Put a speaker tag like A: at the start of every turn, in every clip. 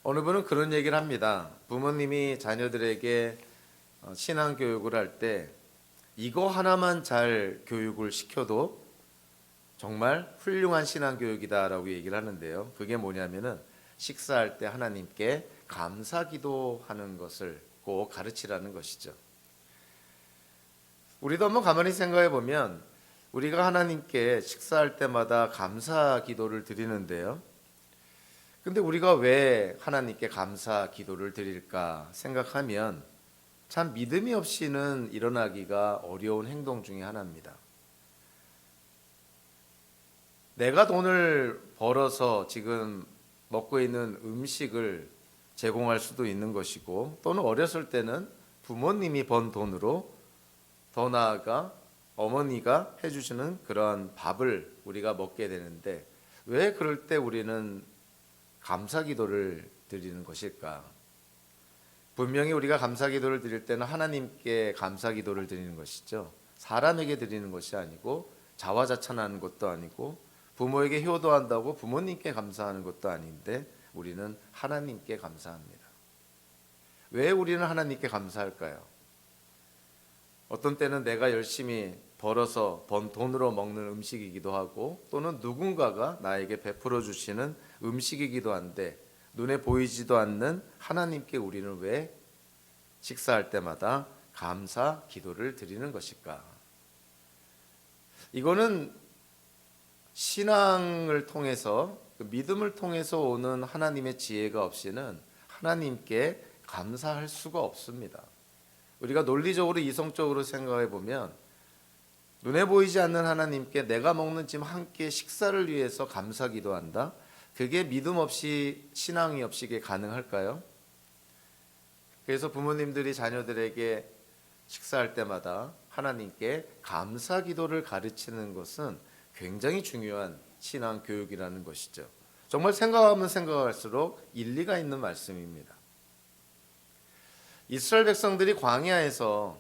A: 어느 분은 그런 얘기를 합니다. 부모님이 자녀들에게 신앙 교육을 할 때 이거 하나만 잘 교육을 시켜도 정말 훌륭한 신앙 교육이다라고 얘기를 하는데요. 그게 뭐냐면은 식사할 때 하나님께 감사 기도하는 것을 꼭 가르치라는 것이죠. 우리도 한번 가만히 생각해 보면 우리가 하나님께 식사할 때마다 감사 기도를 드리는데요. 근데 우리가 왜 하나님께 감사 기도를 드릴까 생각하면 참 믿음이 없이는 일어나기가 어려운 행동 중에 하나입니다. 내가 돈을 벌어서 지금 먹고 있는 음식을 제공할 수도 있는 것이고, 또는 어렸을 때는 부모님이 번 돈으로, 더 나아가 어머니가 해주시는 그러한 밥을 우리가 먹게 되는데, 왜 그럴 때 우리는 감사 기도를 드리는 것일까? 분명히 우리가 감사 기도를 드릴 때는 하나님께 감사 기도를 드리는 것이죠. 사람에게 드리는 것이 아니고, 자화자찬하는 것도 아니고, 부모에게 효도한다고 부모님께 감사하는 것도 아닌데 우리는 하나님께 감사합니다. 왜 우리는 하나님께 감사할까요? 어떤 때는 내가 열심히 벌어서 번 돈으로 먹는 음식이기도 하고, 또는 누군가가 나에게 베풀어 주시는 음식이기도 한데, 눈에 보이지도 않는 하나님께 우리는 왜 식사할 때마다 감사 기도를 드리는 것일까? 이거는 신앙을 통해서, 믿음을 통해서 오는 하나님의 지혜가 없이는 하나님께 감사할 수가 없습니다. 우리가 논리적으로 이성적으로 생각해 보면 눈에 보이지 않는 하나님께 내가 먹는 지금 한 끼 식사를 위해서 감사 기도한다? 그게 믿음 없이, 신앙이 없이 이게 가능할까요? 그래서 부모님들이 자녀들에게 식사할 때마다 하나님께 감사 기도를 가르치는 것은 굉장히 중요한 신앙 교육이라는 것이죠. 정말 생각하면 생각할수록 일리가 있는 말씀입니다. 이스라엘 백성들이 광야에서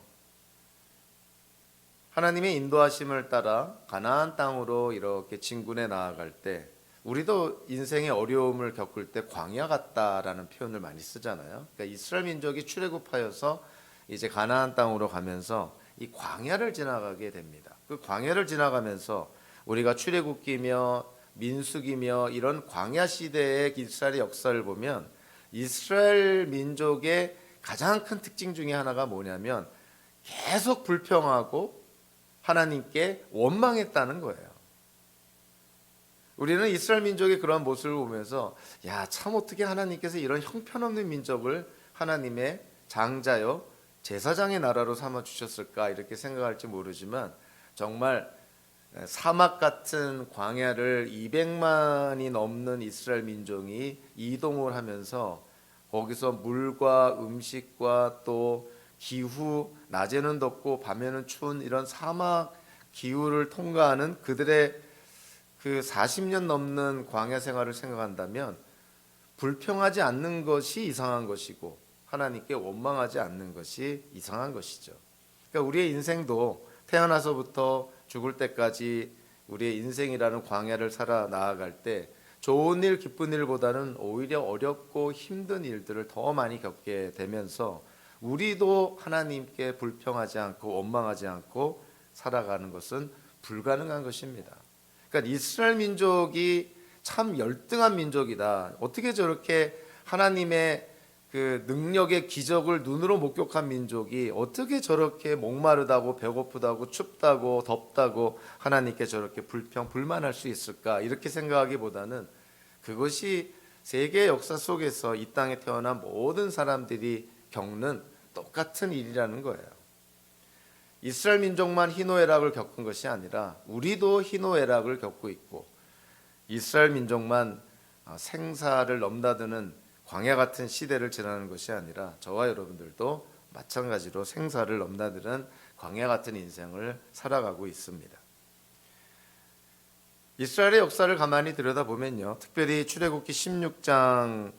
A: 하나님의 인도하심을 따라 가나안 땅으로 이렇게 진군해 나아갈 때, 우리도 인생의 어려움을 겪을 때 광야 같다라는 표현을 많이 쓰잖아요. 그러니까 이스라엘 민족이 출애굽하여서 이제 가나안 땅으로 가면서 이 광야를 지나가게 됩니다. 그 광야를 지나가면서 우리가 출애굽기며 민수기며 이런 광야 시대의 이스라엘의 역사를 보면 이스라엘 민족의 가장 큰 특징 중에 하나가 뭐냐면 계속 불평하고 하나님께 원망했다는 거예요. 우리는 이스라엘 민족의 그런 모습을 보면서 야, 참 어떻게 하나님께서 이런 형편없는 민족을 하나님의 장자요 제사장의 나라로 삼아 주셨을까 이렇게 생각할지 모르지만, 정말 사막 같은 광야를 200만이 넘는 이스라엘 민족이 이동을 하면서 거기서 물과 음식과 또 기후, 낮에는 덥고 밤에는 추운 이런 사막 기후를 통과하는 그들의 그 40년 넘는 광야 생활을 생각한다면 불평하지 않는 것이 이상한 것이고 하나님께 원망하지 않는 것이 이상한 것이죠. 그러니까 우리의 인생도 태어나서부터 죽을 때까지 우리의 인생이라는 광야를 살아 나아갈 때 좋은 일, 기쁜 일보다는 오히려 어렵고 힘든 일들을 더 많이 겪게 되면서 우리도 하나님께 불평하지 않고 원망하지 않고 살아가는 것은 불가능한 것입니다. 그러니까 이스라엘 민족이 참 열등한 민족이다. 어떻게 저렇게 하나님의 그 능력의 기적을 눈으로 목격한 민족이 어떻게 저렇게 목마르다고 배고프다고 춥다고 덥다고 하나님께 저렇게 불만할 수 있을까, 이렇게 생각하기보다는 그것이 세계 역사 속에서 이 땅에 태어난 모든 사람들이 겪는 똑같은 일이라는 거예요. 이스라엘 민족만 희노애락을 겪은 것이 아니라 우리도 희노애락을 겪고 있고, 이스라엘 민족만 생사를 넘나드는 광야 같은 시대를 지나는 것이 아니라 저와 여러분들도 마찬가지로 생사를 넘나드는 광야 같은 인생을 살아가고 있습니다. 이스라엘의 역사를 가만히 들여다보면요, 특별히 출애굽기 16장을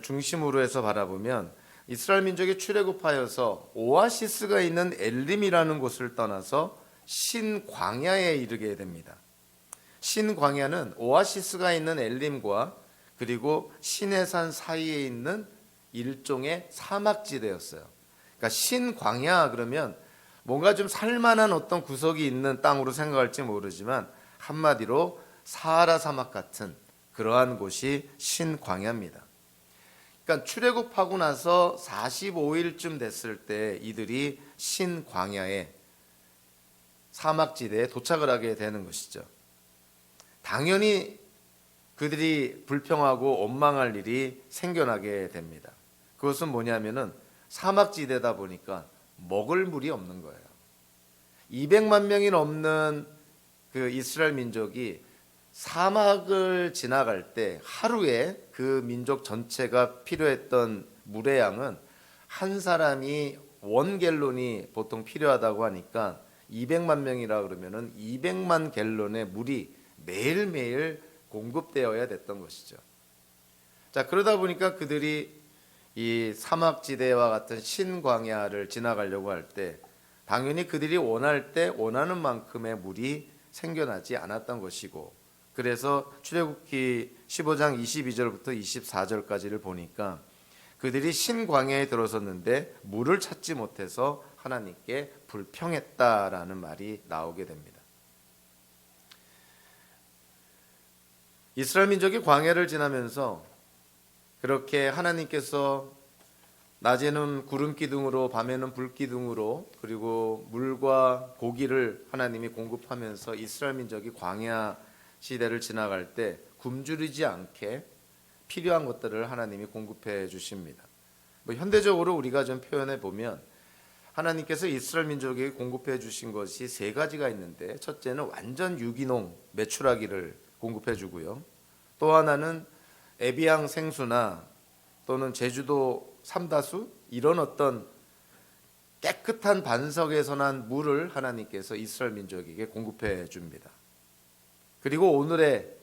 A: 중심으로 해서 바라보면 이스라엘 민족이 출애굽하여서 오아시스가 있는 엘림이라는 곳을 떠나서 신광야에 이르게 됩니다. 신광야는 오아시스가 있는 엘림과 그리고 시내산 사이에 있는 일종의 사막지대였어요. 그러니까 신광야 그러면 뭔가 좀 살만한 어떤 구석이 있는 땅으로 생각할지 모르지만 한마디로 사하라 사막 같은 그러한 곳이 신광야입니다. 그러니까 출애굽하고 나서 45일쯤 됐을 때 이들이 신광야에 사막지대에 도착을 하게 되는 것이죠. 당연히 그들이 불평하고 원망할 일이 생겨나게 됩니다. 그것은 뭐냐면은 사막지대다 보니까 먹을 물이 없는 거예요. 200만 명이 넘는 그 이스라엘 민족이 사막을 지나갈 때 하루에 그 민족 전체가 필요했던 물의 양은 한 사람이 원 갤론이 보통 필요하다고 하니까 200만 명이라 그러면은 200만 갤론의 물이 매일매일 공급되어야 됐던 것이죠. 자, 그러다 보니까 그들이 이 사막지대와 같은 신광야를 지나가려고 할 때 당연히 그들이 원할 때 원하는 만큼의 물이 생겨나지 않았던 것이고, 그래서 출애굽기 15장 22절부터 24절까지를 보니까 그들이 신광야에 들어섰는데 물을 찾지 못해서 하나님께 불평했다라는 말이 나오게 됩니다. 이스라엘 민족이 광야를 지나면서 그렇게 하나님께서 낮에는 구름 기둥으로 밤에는 불 기둥으로 그리고 물과 고기를 하나님이 공급하면서 이스라엘 민족이 광야 시대를 지나갈 때 굶주리지 않게 필요한 것들을 하나님이 공급해 주십니다. 현대적으로 우리가 좀 표현해 보면 하나님께서 이스라엘 민족에게 공급해 주신 것이 세 가지가 있는데, 첫째는 완전 유기농 메추라기를 공급해 주고요. 또 하나는 에비앙 생수나 또는 제주도 삼다수 이런 어떤 깨끗한 반석에서 난 물을 하나님께서 이스라엘 민족에게 공급해 줍니다. 그리고 오늘의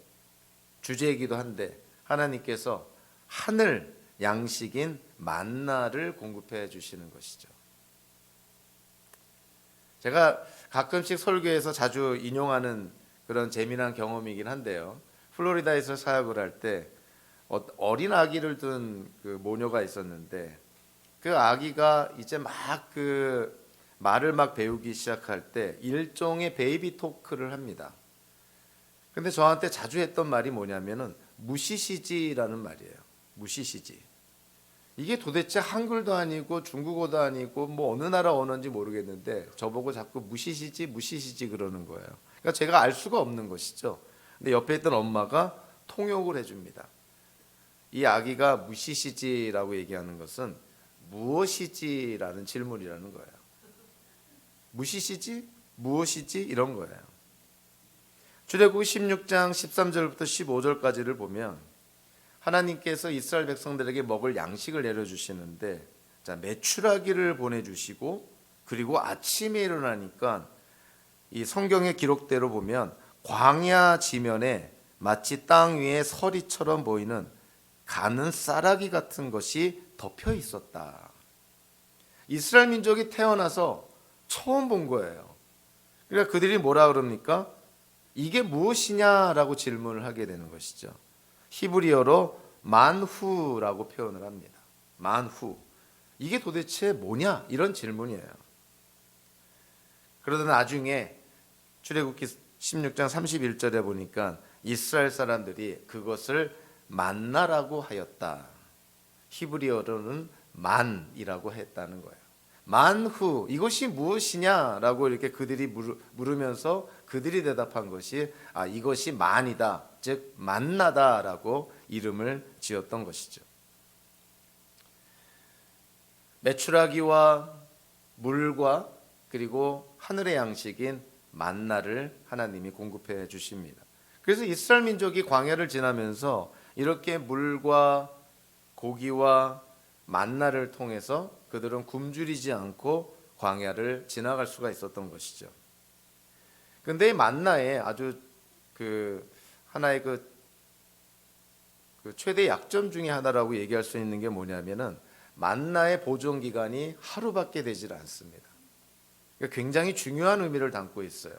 A: 주제이기도 한데 하나님께서 하늘 양식인 만나를 공급해 주시는 것이죠. 제가 가끔씩 설교에서 자주 인용하는 그런 재미난 경험이긴 한데요. 플로리다에서 사역을 할 때 어린 아기를 둔 그 모녀가 있었는데 그 아기가 이제 막 그 말을 막 배우기 시작할 때 일종의 베이비 토크를 합니다. 근데 저한테 자주 했던 말이 뭐냐면은 무시시지라는 말이에요. 무시시지. 이게 도대체 한글도 아니고 중국어도 아니고 뭐 어느 나라 언어인지 모르겠는데 저보고 자꾸 무시시지 무시시지 그러는 거예요. 그러니까 제가 알 수가 없는 것이죠. 근데 옆에 있던 엄마가 통역을 해줍니다. 이 아기가 무시시지라고 얘기하는 것은 무엇이지라는 질문이라는 거예요. 무시시지? 무엇이지? 이런 거예요. 출애굽 16장 13절부터 15절까지를 보면 하나님께서 이스라엘 백성들에게 먹을 양식을 내려주시는데, 자, 메추라기를 보내주시고 그리고 아침에 일어나니까 이 성경의 기록대로 보면 광야 지면에 마치 땅 위에 서리처럼 보이는 가는 쌀아기 같은 것이 덮여 있었다. 이스라엘 민족이 태어나서 처음 본 거예요. 그러니까 그들이 뭐라 그럽니까? 이게 무엇이냐라고 질문을 하게 되는 것이죠. 히브리어로 만후라고 표현을 합니다. 만후. 이게 도대체 뭐냐? 이런 질문이에요. 그러다 나중에 출애굽기 16장 31절에 보니까 이스라엘 사람들이 그것을 만나라고 하였다. 히브리어로는 만이라고 했다는 거예요. 만후, 이것이 무엇이냐라고 이렇게 그들이 물으면서 그들이 대답한 것이 이것이 만이다, 즉 만나다라고 이름을 지었던 것이죠. 메추라기와 물과 그리고 하늘의 양식인 만나를 하나님이 공급해 주십니다. 그래서 이스라엘 민족이 광야를 지나면서 이렇게 물과 고기와 만나를 통해서 그들은 굶주리지 않고 광야를 지나갈 수가 있었던 것이죠. 그런데 이 만나의 아주 하나의 그 최대 약점 중에 하나라고 얘기할 수 있는 게 뭐냐면은 만나의 보존 기간이 하루밖에 되질 않습니다. 그러니까 굉장히 중요한 의미를 담고 있어요.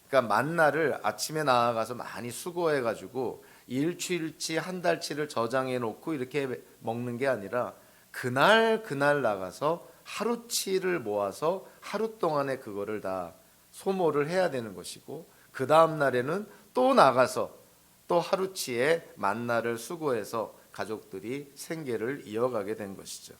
A: 그러니까 만나를 아침에 나아가서 많이 수거해가지고 일주일치 한 달치를 저장해 놓고 이렇게 먹는 게 아니라 그날 나가서 하루치를 모아서 하루 동안에 그거를 다 소모를 해야 되는 것이고, 그 다음 날에는 또 나가서 또 하루치의 만나를 수거해서 가족들이 생계를 이어가게 된 것이죠.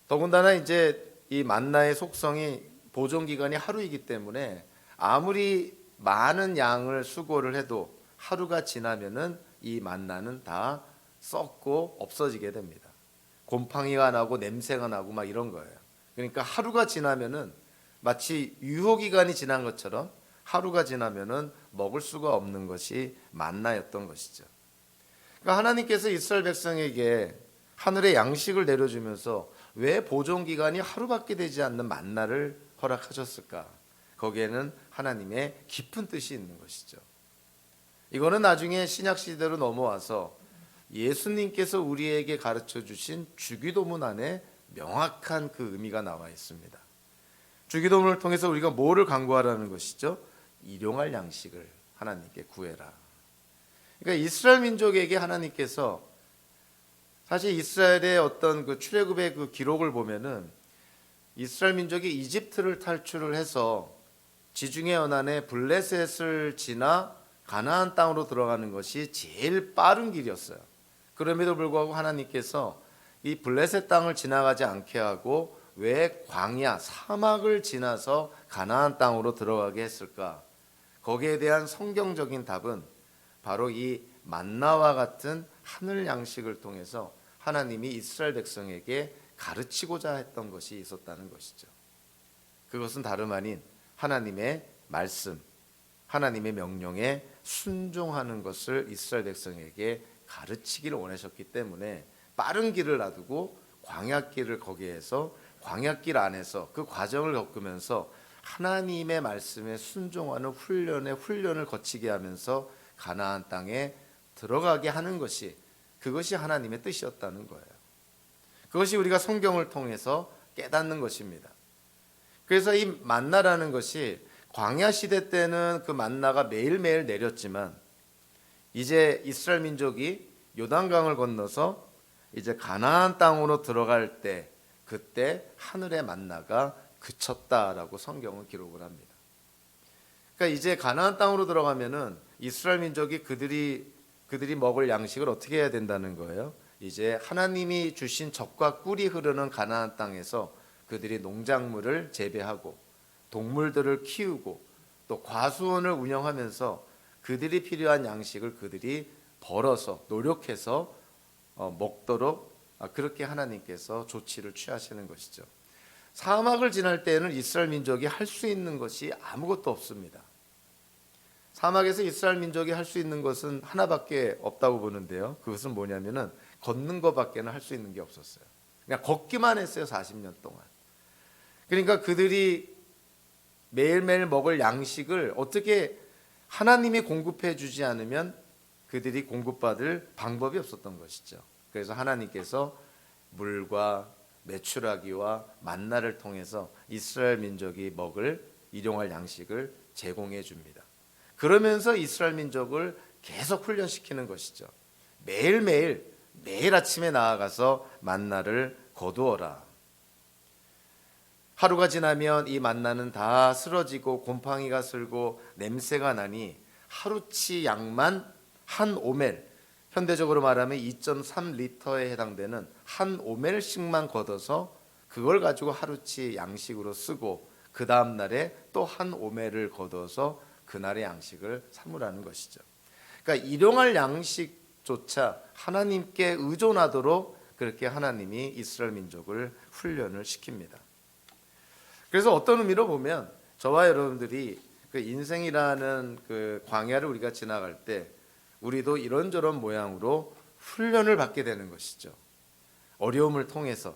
A: 더군다나 이제 이 만나의 속성이 보존 기간이 하루이기 때문에 아무리 많은 양을 수고를 해도 하루가 지나면은 이 만나는 다 썩고 없어지게 됩니다. 곰팡이가 나고 냄새가 나고 막 이런 거예요. 그러니까 하루가 지나면은 마치 유효 기간이 지난 것처럼 하루가 지나면은 먹을 수가 없는 것이 만나였던 것이죠. 그러니까 하나님께서 이스라엘 백성에게 하늘의 양식을 내려주면서 왜 보존 기간이 하루밖에 되지 않는 만나를 허락하셨을까? 거기에는 하나님의 깊은 뜻이 있는 것이죠. 이거는 나중에 신약 시대로 넘어와서 예수님께서 우리에게 가르쳐 주신 주기도문 안에 명확한 그 의미가 나와 있습니다. 주기도문을 통해서 우리가 뭐를 간구하라는 것이죠? 일용할 양식을 하나님께 구해라. 그러니까 이스라엘 민족에게 하나님께서, 사실 이스라엘의 어떤 그 출애굽의 그 기록을 보면은 이스라엘 민족이 이집트를 탈출을 해서 지중해 연안의 블레셋을 지나 가나안 땅으로 들어가는 것이 제일 빠른 길이었어요. 그럼에도 불구하고 하나님께서 이 블레셋 땅을 지나가지 않게 하고 왜 광야, 사막을 지나서 가나안 땅으로 들어가게 했을까? 거기에 대한 성경적인 답은 바로 이 만나와 같은 하늘 양식을 통해서 하나님이 이스라엘 백성에게 가르치고자 했던 것이 있었다는 것이죠. 그것은 다름 아닌 하나님의 말씀, 하나님의 명령에 순종하는 것을 이스라엘 백성에게 가르치기를 원하셨기 때문에 빠른 길을 놔두고 광야길을 거기에서 광야길 안에서 그 과정을 겪으면서 하나님의 말씀에 순종하는 훈련을 거치게 하면서 가나안 땅에 들어가게 하는 것이, 그것이 하나님의 뜻이었다는 거예요. 그것이 우리가 성경을 통해서 깨닫는 것입니다. 그래서 이 만나라는 것이 광야 시대 때는 그 만나가 매일매일 내렸지만 이제 이스라엘 민족이 요단강을 건너서 이제 가나안 땅으로 들어갈 때 그때 하늘의 만나가 그쳤다라고 성경은 기록을 합니다. 그러니까 이제 가나안 땅으로 들어가면은 이스라엘 민족이 그들이 먹을 양식을 어떻게 해야 된다는 거예요? 이제 하나님이 주신 젖과 꿀이 흐르는 가나안 땅에서 그들이 농작물을 재배하고 동물들을 키우고 또 과수원을 운영하면서 그들이 필요한 양식을 그들이 벌어서 노력해서 먹도록 그렇게 하나님께서 조치를 취하시는 것이죠. 사막을 지날 때에는 이스라엘 민족이 할 수 있는 것이 아무것도 없습니다. 사막에서 이스라엘 민족이 할 수 있는 것은 하나밖에 없다고 보는데요. 그것은 뭐냐면은 걷는 것밖에는 할 수 있는 게 없었어요. 그냥 걷기만 했어요. 40년 동안. 그러니까 그들이 매일매일 먹을 양식을 어떻게 하나님이 공급해 주지 않으면 그들이 공급받을 방법이 없었던 것이죠. 그래서 하나님께서 물과 메추라기와 만나를 통해서 이스라엘 민족이 먹을 일용할 양식을 제공해 줍니다. 그러면서 이스라엘 민족을 계속 훈련시키는 것이죠. 매일 아침에 나아가서 만나를 거두어라. 하루가 지나면 이 만나는 다 쓰러지고 곰팡이가 슬고 냄새가 나니 하루치 양만 한 오멜, 현대적으로 말하면 2.3리터에 해당되는 한 오멜씩만 걷어서 그걸 가지고 하루치 양식으로 쓰고 그 다음 날에 또 한 오멜을 걷어서 그날의 양식을 삼으라는 것이죠. 그러니까 일용할 양식조차 하나님께 의존하도록 그렇게 하나님이 이스라엘 민족을 훈련을 시킵니다. 그래서 어떤 의미로 보면 저와 여러분들이 그 인생이라는 그 광야를 우리가 지나갈 때 우리도 이런저런 모양으로 훈련을 받게 되는 것이죠. 어려움을 통해서,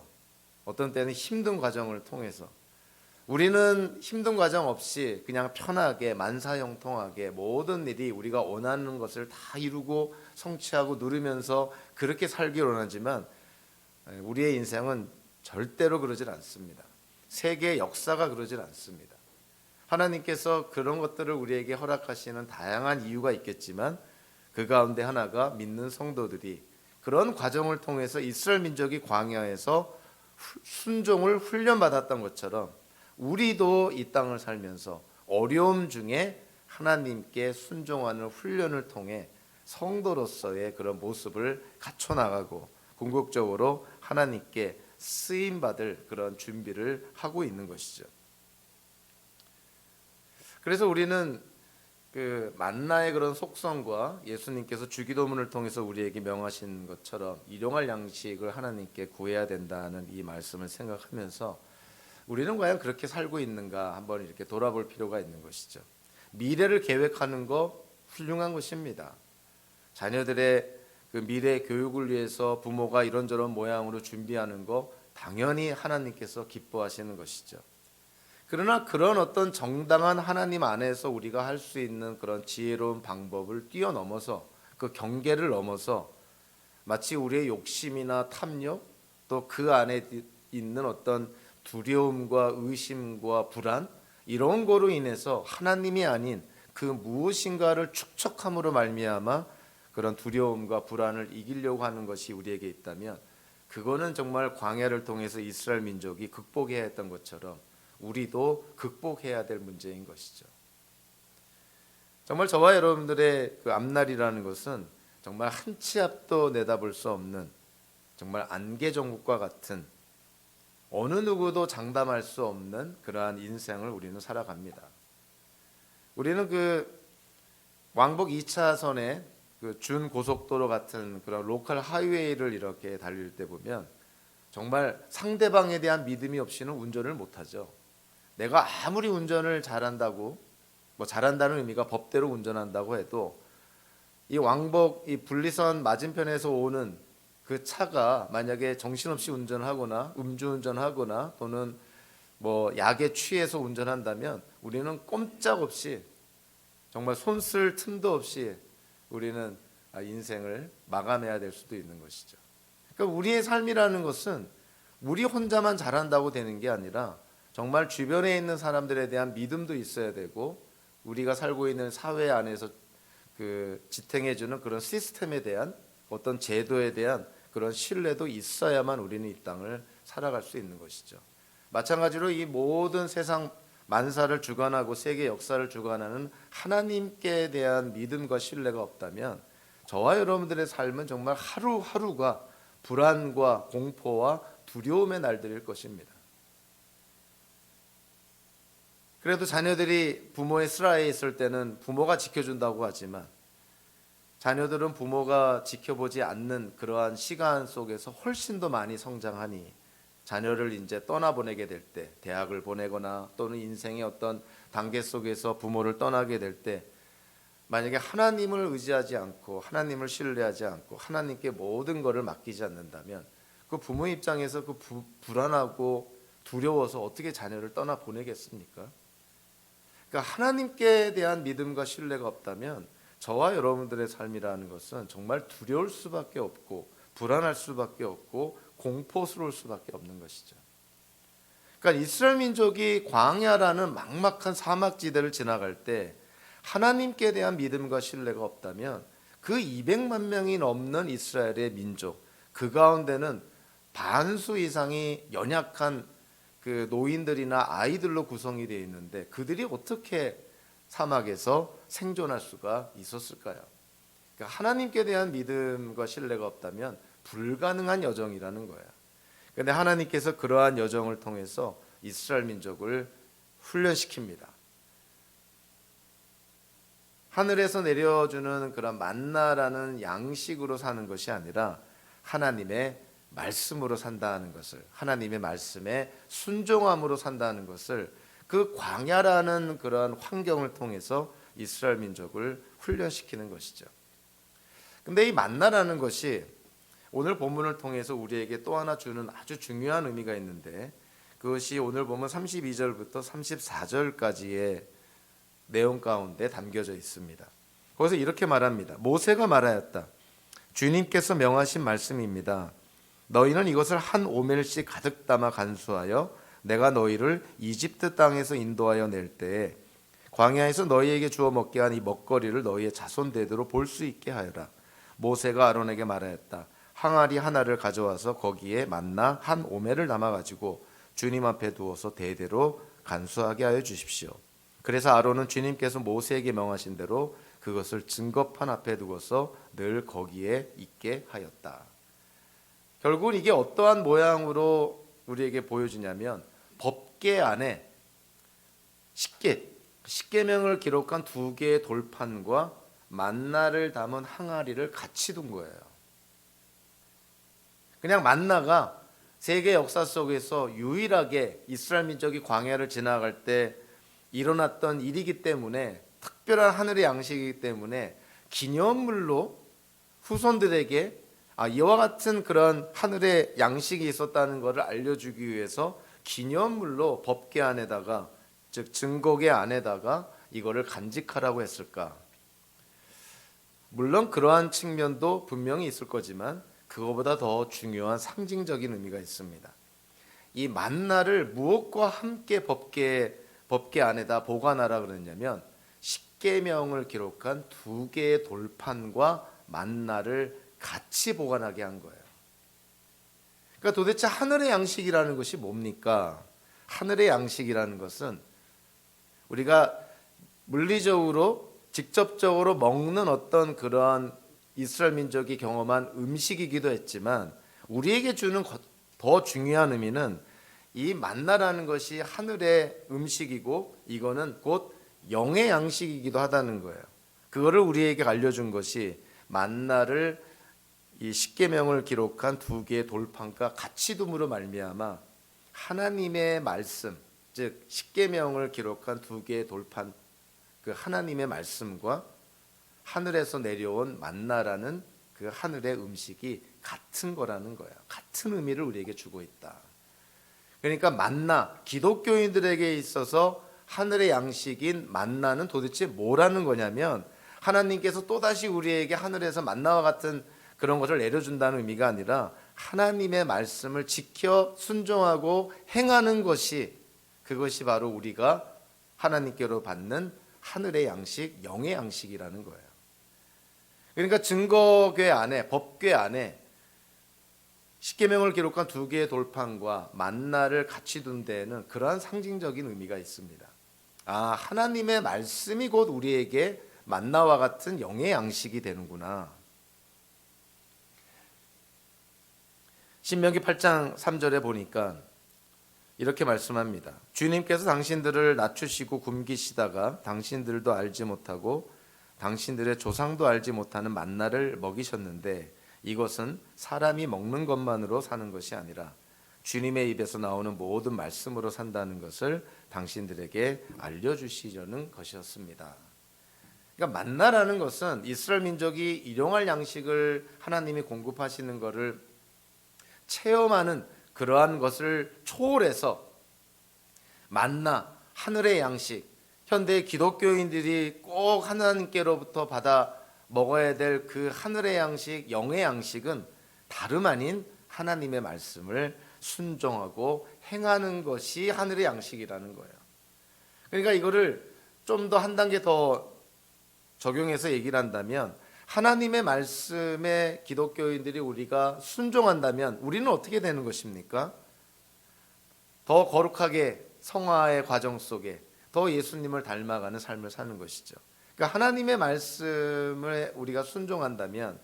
A: 어떤 때는 힘든 과정을 통해서. 우리는 힘든 과정 없이 그냥 편하게 만사형통하게 모든 일이 우리가 원하는 것을 다 이루고 성취하고 누리면서 그렇게 살기 원하지만 우리의 인생은 절대로 그러질 않습니다. 세계의 역사가 그러질 않습니다. 하나님께서 그런 것들을 우리에게 허락하시는 다양한 이유가 있겠지만 그 가운데 하나가 믿는 성도들이 그런 과정을 통해서 이스라엘 민족이 광야에서 순종을 훈련받았던 것처럼 우리도 이 땅을 살면서 어려움 중에 하나님께 순종하는 훈련을 통해 성도로서의 그런 모습을 갖춰나가고 궁극적으로 하나님께 쓰임받을 그런 준비를 하고 있는 것이죠. 그래서 우리는 그 만나의 그런 속성과 예수님께서 주기도문을 통해서 우리에게 명하신 것처럼 일용할 양식을 하나님께 구해야 된다는 이 말씀을 생각하면서 우리는 과연 그렇게 살고 있는가 한번 이렇게 돌아볼 필요가 있는 것이죠. 미래를 계획하는 거 훌륭한 것입니다. 자녀들의 그 미래 교육을 위해서 부모가 이런저런 모양으로 준비하는 거 당연히 하나님께서 기뻐하시는 것이죠. 그러나 그런 어떤 정당한 하나님 안에서 우리가 할 수 있는 그런 지혜로운 방법을 뛰어넘어서 그 경계를 넘어서 마치 우리의 욕심이나 탐욕 또 그 안에 있는 어떤 두려움과 의심과 불안 이런 거로 인해서 하나님이 아닌 그 무엇인가를 축적함으로 말미암아 그런 두려움과 불안을 이기려고 하는 것이 우리에게 있다면 그거는 정말 광야를 통해서 이스라엘 민족이 극복해야 했던 것처럼 우리도 극복해야 될 문제인 것이죠. 정말 저와 여러분들의 그 앞날이라는 것은 정말 한 치 앞도 내다볼 수 없는 정말 안개종국과 같은 어느 누구도 장담할 수 없는 그러한 인생을 우리는 살아갑니다. 우리는 그 왕복 2차선에 그 준고속도로 같은 그런 로컬 하이웨이를 이렇게 달릴 때 보면 정말 상대방에 대한 믿음이 없이는 운전을 못하죠. 내가 아무리 운전을 잘한다고 잘한다는 의미가 법대로 운전한다고 해도 이 왕복 이 분리선 맞은편에서 오는 그 차가 만약에 정신없이 운전하거나 음주운전하거나 또는 약에 취해서 운전한다면 우리는 꼼짝없이 정말 손 쓸 틈도 없이 우리는 인생을 마감해야 될 수도 있는 것이죠. 그러니까 우리의 삶이라는 것은 우리 혼자만 잘한다고 되는 게 아니라 정말 주변에 있는 사람들에 대한 믿음도 있어야 되고 우리가 살고 있는 사회 안에서 그 지탱해주는 그런 시스템에 대한 어떤 제도에 대한 그런 신뢰도 있어야만 우리는 이 땅을 살아갈 수 있는 것이죠. 마찬가지로 이 모든 세상 만사를 주관하고 세계 역사를 주관하는 하나님께 대한 믿음과 신뢰가 없다면 저와 여러분들의 삶은 정말 하루하루가 불안과 공포와 두려움의 날들일 것입니다. 그래도 자녀들이 부모의 슬하에 있을 때는 부모가 지켜준다고 하지만 자녀들은 부모가 지켜보지 않는 그러한 시간 속에서 훨씬 더 많이 성장하니 자녀를 이제 떠나보내게 될 때, 대학을 보내거나 또는 인생의 어떤 단계 속에서 부모를 떠나게 될 때 만약에 하나님을 의지하지 않고 하나님을 신뢰하지 않고 하나님께 모든 것을 맡기지 않는다면 그 부모 입장에서 그 불안하고 두려워서 어떻게 자녀를 떠나보내겠습니까? 그러니까 하나님께 대한 믿음과 신뢰가 없다면 저와 여러분들의 삶이라는 것은 정말 두려울 수밖에 없고 불안할 수밖에 없고 공포스러울 수밖에 없는 것이죠. 그러니까 이스라엘 민족이 광야라는 막막한 사막지대를 지나갈 때 하나님께 대한 믿음과 신뢰가 없다면 그 200만 명이 넘는 이스라엘의 민족 그 가운데는 반수 이상이 연약한 그 노인들이나 아이들로 구성이 되어 있는데 그들이 어떻게 사막에서 생존할 수가 있었을까요? 그러니까 하나님께 대한 믿음과 신뢰가 없다면 불가능한 여정이라는 거예요. 그런데 하나님께서 그러한 여정을 통해서 이스라엘 민족을 훈련시킵니다. 하늘에서 내려주는 그런 만나라는 양식으로 사는 것이 아니라 하나님의 말씀으로 산다는 것을, 하나님의 말씀에 순종함으로 산다는 것을 그 광야라는 그런 환경을 통해서 이스라엘 민족을 훈련시키는 것이죠. 근데 이 만나라는 것이 오늘 본문을 통해서 우리에게 또 하나 주는 아주 중요한 의미가 있는데 그것이 오늘 보면 32절부터 34절까지의 내용 가운데 담겨져 있습니다. 거기서 이렇게 말합니다. 모세가 말하였다. 주님께서 명하신 말씀입니다. 너희는 이것을 한 오멜씩 가득 담아 간수하여 내가 너희를 이집트 땅에서 인도하여 낼 때에 광야에서 너희에게 주어 먹게 한 이 먹거리를 너희의 자손 대대로 볼 수 있게 하여라. 모세가 아론에게 말하였다. 항아리 하나를 가져와서 거기에 만나 한 오멜을 담아 가지고 주님 앞에 두어서 대대로 간수하게 하여 주십시오. 그래서 아론은 주님께서 모세에게 명하신 대로 그것을 증거판 앞에 두고서 늘 거기에 있게 하였다. 결국은 이게 어떠한 모양으로 우리에게 보여주냐면 법궤 안에 십계명을 기록한 두 개의 돌판과 만나를 담은 항아리를 같이 둔 거예요. 그냥 만나가 세계 역사 속에서 유일하게 이스라엘 민족이 광야를 지나갈 때 일어났던 일이기 때문에, 특별한 하늘의 양식이기 때문에 기념물로 후손들에게 이와 같은 그런 하늘의 양식이 있었다는 것을 알려주기 위해서 기념물로 법궤 안에다가, 즉 증거궤 안에다가 이거를 간직하라고 했을까? 물론 그러한 측면도 분명히 있을 거지만 그거보다 더 중요한 상징적인 의미가 있습니다. 이 만나를 무엇과 함께 법궤 안에다 보관하라 그랬냐면 십계명을 기록한 두 개의 돌판과 만나를 같이 보관하게 한 거예요. 그러니까 도대체 하늘의 양식이라는 것이 뭡니까? 하늘의 양식이라는 것은 우리가 물리적으로 직접적으로 먹는 어떤 그런 이스라엘 민족이 경험한 음식이기도 했지만, 우리에게 주는 더 중요한 의미는 이 만나라는 것이 하늘의 음식이고 이거는 곧 영의 양식이기도 하다는 거예요. 그거를 우리에게 알려준 것이 만나를 이 십계명을 기록한 두 개의 돌판과 같이 둠으로 말미암아 하나님의 말씀, 즉 십계명을 기록한 두 개의 돌판, 그 하나님의 말씀과 하늘에서 내려온 만나라는 그 하늘의 음식이 같은 거라는 거예요. 같은 의미를 우리에게 주고 있다. 그러니까 만나, 기독교인들에게 있어서 하늘의 양식인 만나는 도대체 뭐라는 거냐면, 하나님께서 또다시 우리에게 하늘에서 만나와 같은 그런 것을 내려준다는 의미가 아니라 하나님의 말씀을 지켜 순종하고 행하는 것이, 그것이 바로 우리가 하나님께로 받는 하늘의 양식, 영의 양식이라는 거예요. 그러니까 증거궤 안에, 법궤 안에 십계명을 기록한 두 개의 돌판과 만나를 같이 둔 데에는 그러한 상징적인 의미가 있습니다. 하나님의 말씀이 곧 우리에게 만나와 같은 영의 양식이 되는구나. 신명기 8장 3절에 보니까 이렇게 말씀합니다. 주님께서 당신들을 낮추시고 굶기시다가 당신들도 알지 못하고 당신들의 조상도 알지 못하는 만나를 먹이셨는데 이것은 사람이 먹는 것만으로 사는 것이 아니라 주님의 입에서 나오는 모든 말씀으로 산다는 것을 당신들에게 알려주시려는 것이었습니다. 그러니까 만나라는 것은 이스라엘 민족이 일용할 양식을 하나님이 공급하시는 것을 체험하는 그러한 것을 초월해서 만나, 하늘의 양식, 현대 기독교인들이 꼭 하나님께로부터 받아 먹어야 될 그 하늘의 양식, 영의 양식은 다름 아닌 하나님의 말씀을 순종하고 행하는 것이 하늘의 양식이라는 거예요. 그러니까 이거를 좀 더 한 단계 더 적용해서 얘기를 한다면, 하나님의 말씀에 기독교인들이 우리가 순종한다면 우리는 어떻게 되는 것입니까? 더 거룩하게 성화의 과정 속에 더 예수님을 닮아가는 삶을 사는 것이죠. 그러니까 하나님의 말씀을 우리가 순종한다면,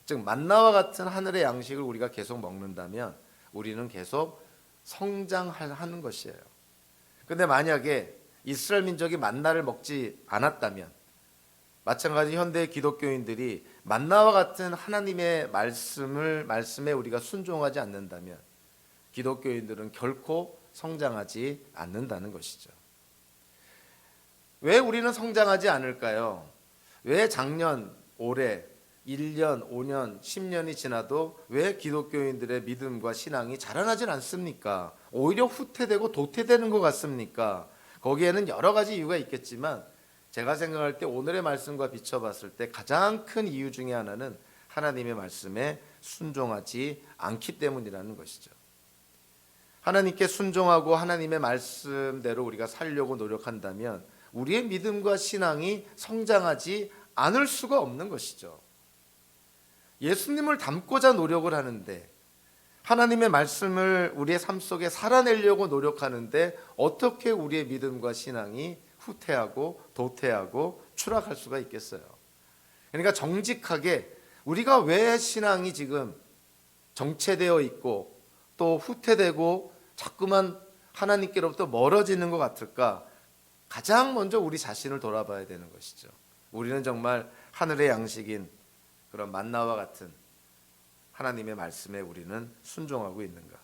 A: 즉 만나와 같은 하늘의 양식을 우리가 계속 먹는다면 우리는 계속 성장하는 것이에요. 그런데 만약에 이스라엘 민족이 만나를 먹지 않았다면, 마찬가지 현대 기독교인들이 만나와 같은 하나님의 말씀에 우리가 순종하지 않는다면 기독교인들은 결코 성장하지 않는다는 것이죠. 왜 우리는 성장하지 않을까요? 왜 작년, 올해, 1년, 5년, 10년이 지나도 왜 기독교인들의 믿음과 신앙이 자라나질 않습니까? 오히려 후퇴되고 도태되는 것 같습니까? 거기에는 여러 가지 이유가 있겠지만 제가 생각할 때 오늘의 말씀과 비춰봤을 때 가장 큰 이유 중에 하나는 하나님의 말씀에 순종하지 않기 때문이라는 것이죠. 하나님께 순종하고 하나님의 말씀대로 우리가 살려고 노력한다면 우리의 믿음과 신앙이 성장하지 않을 수가 없는 것이죠. 예수님을 닮고자 노력을 하는데, 하나님의 말씀을 우리의 삶 속에 살아내려고 노력하는데 어떻게 우리의 믿음과 신앙이 후퇴하고 도태하고 추락할 수가 있겠어요? 그러니까 정직하게 우리가 왜 신앙이 지금 정체되어 있고 또 후퇴되고 자꾸만 하나님께로부터 멀어지는 것 같을까? 가장 먼저 우리 자신을 돌아봐야 되는 것이죠. 우리는 정말 하늘의 양식인 그런 만나와 같은 하나님의 말씀에 우리는 순종하고 있는가?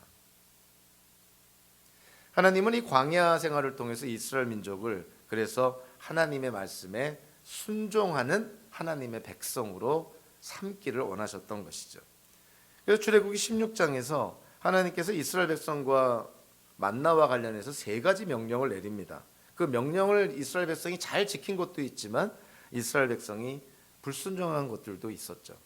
A: 하나님은 이 광야 생활을 통해서 이스라엘 민족을 그래서 하나님의 말씀에 순종하는 하나님의 백성으로 삼기를 원하셨던 것이죠. 그래서 출애굽기 16장에서 하나님께서 이스라엘 백성과 만나와 관련해서 세 가지 명령을 내립니다. 그 명령을 이스라엘 백성이 잘 지킨 것도 있지만 이스라엘 백성이 불순종한 것들도 있었죠.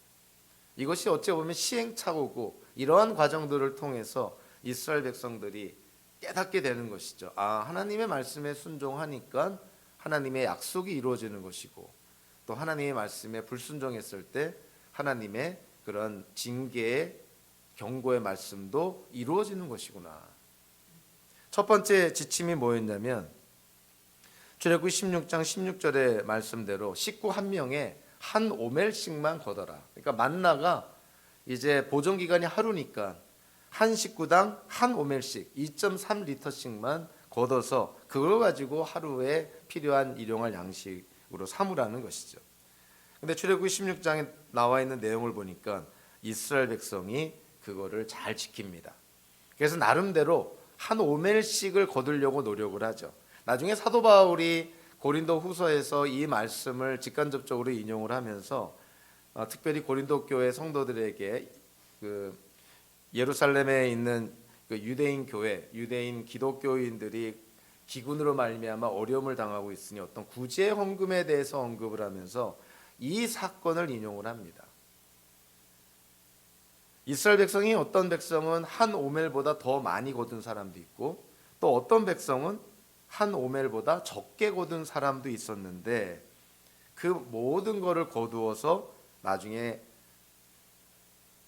A: 이것이 어찌 보면 시행착오고 이러한 과정들을 통해서 이스라엘 백성들이 깨닫게 되는 것이죠. 하나님의 말씀에 순종하니까 하나님의 약속이 이루어지는 것이고, 또 하나님의 말씀에 불순종했을 때 하나님의 그런 징계의 경고의 말씀도 이루어지는 것이구나. 첫 번째 지침이 뭐였냐면 출애굽기 16장 16절의 말씀대로 식구 한 명에 한 오멜씩만 걷어라. 그러니까 만나가 이제 보존 기간이 하루니까 한 식구당 한 오멜씩 2.3리터씩만 걷어서 그걸 가지고 하루에 필요한 일용할 양식으로 삼으라는 것이죠. 근데 출애굽기 16장에 나와 있는 내용을 보니까 이스라엘 백성이 그거를 잘 지킵니다. 그래서 나름대로 한 오멜씩을 거두려고 노력을 하죠. 나중에 사도 바울이 고린도 후서에서 이 말씀을 직간접적으로 인용을 하면서 특별히 고린도 교회 성도들에게 그 예루살렘에 있는 그 유대인 교회, 유대인 기독교인들이 기근으로 말미암아 어려움을 당하고 있으니 어떤 구제 헌금에 대해서 언급을 하면서 이 사건을 인용을 합니다. 이스라엘 백성이 어떤 백성은 한 오멜보다 더 많이 거둔 사람도 있고 또 어떤 백성은 한 오멜보다 적게 거둔 사람도 있었는데 그 모든 것을 거두어서 나중에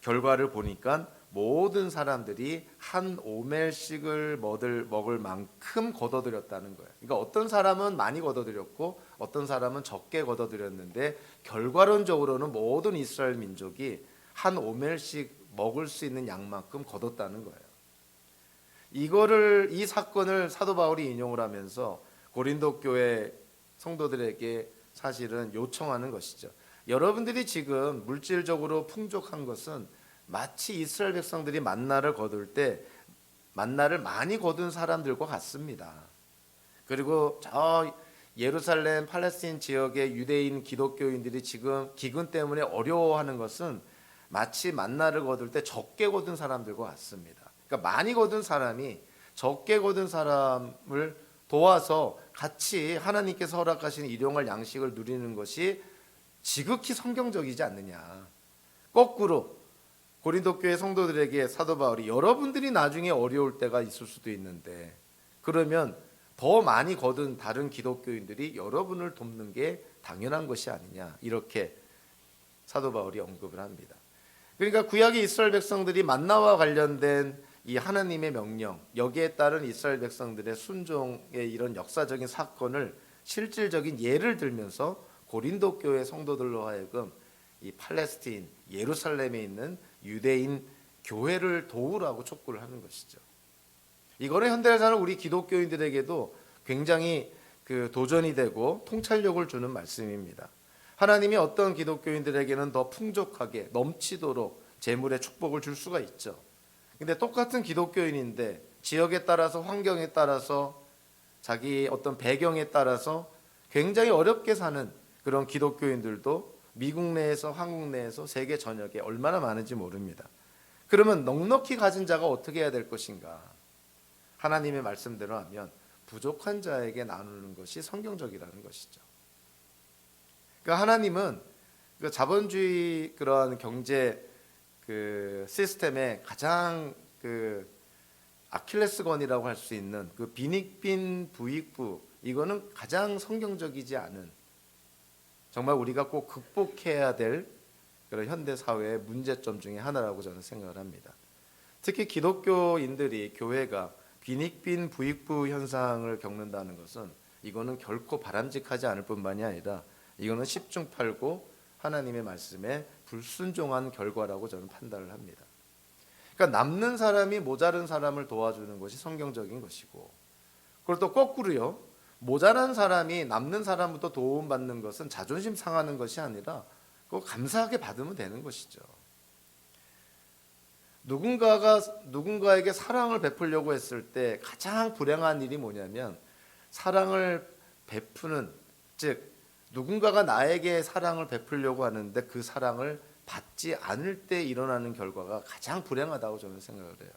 A: 결과를 보니까 모든 사람들이 한 오멜씩을 먹을 만큼 거둬들였다는 거예요. 그러니까 어떤 사람은 많이 거둬들였고 어떤 사람은 적게 거둬들였는데 결과론적으로는 모든 이스라엘 민족이 한 오멜씩 먹을 수 있는 양만큼 거뒀다는 거예요. 이 사건을 사도 바울이 인용을 하면서 고린도 교회 성도들에게 사실은 요청하는 것이죠. 여러분들이 지금 물질적으로 풍족한 것은 마치 이스라엘 백성들이 만나를 거둘 때 만나를 많이 거둔 사람들과 같습니다. 그리고 저 예루살렘 팔레스틴 지역의 유대인 기독교인들이 지금 기근 때문에 어려워하는 것은 마치 만나를 거둘 때 적게 거둔 사람들과 같습니다. 그러니까 많이 거둔 사람이 적게 거둔 사람을 도와서 같이 하나님께서 허락하신 일용할 양식을 누리는 것이 지극히 성경적이지 않느냐. 거꾸로 고린도 교회 성도들에게 사도 바울이 여러분들이 나중에 어려울 때가 있을 수도 있는데 그러면 더 많이 거둔 다른 기독교인들이 여러분을 돕는 게 당연한 것이 아니냐, 이렇게 사도 바울이 언급을 합니다. 그러니까 구약의 이스라엘 백성들이 만나와 관련된 이 하나님의 명령, 여기에 따른 이스라엘 백성들의 순종의 이런 역사적인 사건을 실질적인 예를 들면서 고린도 교회 성도들로 하여금 이 팔레스틴 예루살렘에 있는 유대인 교회를 도우라고 촉구를 하는 것이죠. 이거는 현대에 사는 우리 기독교인들에게도 굉장히 그 도전이 되고 통찰력을 주는 말씀입니다. 하나님이 어떤 기독교인들에게는 더 풍족하게 넘치도록 재물의 축복을 줄 수가 있죠. 근데 똑같은 기독교인인데 지역에 따라서 환경에 따라서 자기 어떤 배경에 따라서 굉장히 어렵게 사는 그런 기독교인들도 미국 내에서 한국 내에서 세계 전역에 얼마나 많은지 모릅니다. 그러면 넉넉히 가진 자가 어떻게 해야 될 것인가? 하나님의 말씀대로 하면 부족한 자에게 나누는 것이 성경적이라는 것이죠. 그러니까 하나님은 그 자본주의 그러한 경제 그 시스템의 가장 그 아킬레스건이라고 할 수 있는 그 빈익빈 부익부, 이거는 가장 성경적이지 않은, 정말 우리가 꼭 극복해야 될 그런 현대 사회의 문제점 중에 하나라고 저는 생각을 합니다. 특히 기독교인들이, 교회가 빈익빈 부익부 현상을 겪는다는 것은 이거는 결코 바람직하지 않을 뿐만이 아니라 이거는 십중팔구 하나님의 말씀에 불순종한 결과라고 저는 판단을 합니다. 그러니까 남는 사람이 모자른 사람을 도와주는 것이 성경적인 것이고, 그리고 또 거꾸로요, 모자란 사람이 남는 사람부터 도움받는 것은 자존심 상하는 것이 아니라 그거 감사하게 받으면 되는 것이죠. 누군가에게 사랑을 베풀려고 했을 때 가장 불행한 일이 뭐냐면, 사랑을 베푸는, 즉 누군가가 나에게 사랑을 베풀려고 하는데 그 사랑을 받지 않을 때 일어나는 결과가 가장 불행하다고 저는 생각을 해요.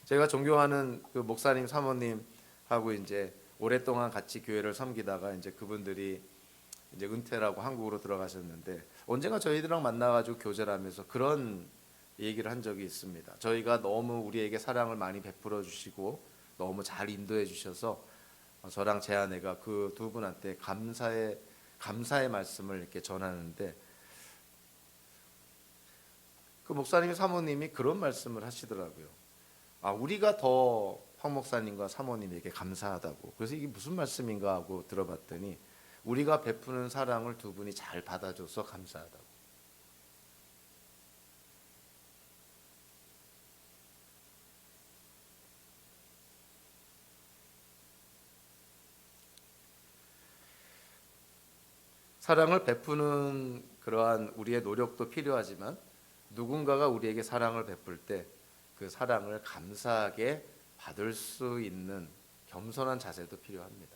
A: 제가 존경하는 그 목사님, 사모님하고 이제 오랫동안 같이 교회를 섬기다가 이제 그분들이 이제 은퇴라고 한국으로 들어가셨는데, 언젠가 저희들랑 만나가지고 교제를 하면서 그런 얘기를 한 적이 있습니다. 저희가 너무 우리에게 사랑을 많이 베풀어 주시고 너무 잘 인도해 주셔서 저랑 제 아내가 그 두 분한테 감사의 말씀을 이렇게 전하는데, 그 목사님, 사모님이 그런 말씀을 하시더라고요. 우리가 더 황 목사님과 사모님에게 감사하다고. 그래서 이게 무슨 말씀인가 하고 들어봤더니, 우리가 베푸는 사랑을 두 분이 잘 받아줘서 감사하다고. 사랑을 베푸는 그러한 우리의 노력도 필요하지만, 누군가가 우리에게 사랑을 베풀 때 그 사랑을 감사하게 받을 수 있는 겸손한 자세도 필요합니다.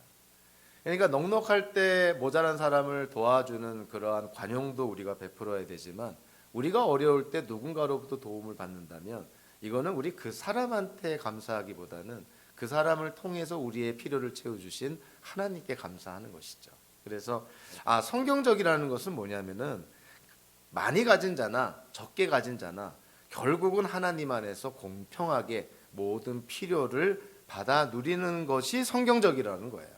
A: 그러니까 넉넉할 때 모자란 사람을 도와주는 그러한 관용도 우리가 베풀어야 되지만, 우리가 어려울 때 누군가로부터 도움을 받는다면 이거는 우리 그 사람한테 감사하기보다는 그 사람을 통해서 우리의 필요를 채워주신 하나님께 감사하는 것이죠. 그래서 성경적이라는 것은 뭐냐면은, 많이 가진 자나 적게 가진 자나 결국은 하나님 안에서 공평하게 모든 필요를 받아 누리는 것이 성경적이라는 거예요.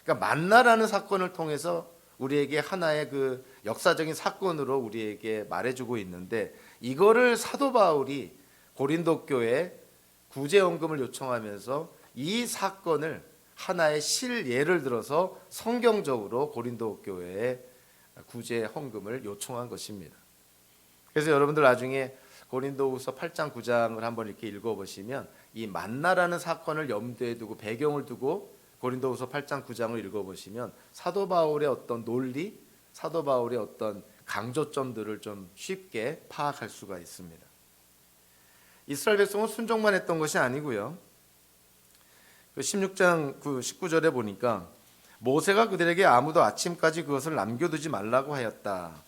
A: 그러니까 만나라는 사건을 통해서 우리에게 하나의 그 역사적인 사건으로 우리에게 말해주고 있는데, 이거를 사도 바울이 고린도 교회에 구제 헌금을 요청하면서 이 사건을 하나의 실예를 들어서 성경적으로 고린도 교회에 구제 헌금을 요청한 것입니다. 그래서 여러분들 나중에 고린도후서 8장 9장을 한번 이렇게 읽어보시면, 이 만나라는 사건을 염두에 두고 배경을 두고 고린도후서 8장 9장을 읽어보시면 사도 바울의 어떤 논리, 사도 바울의 어떤 강조점들을 좀 쉽게 파악할 수가 있습니다. 이스라엘 백성은 순종만 했던 것이 아니고요, 16장 19절에 보니까 모세가 그들에게 아무도 아침까지 그것을 남겨두지 말라고 하였다.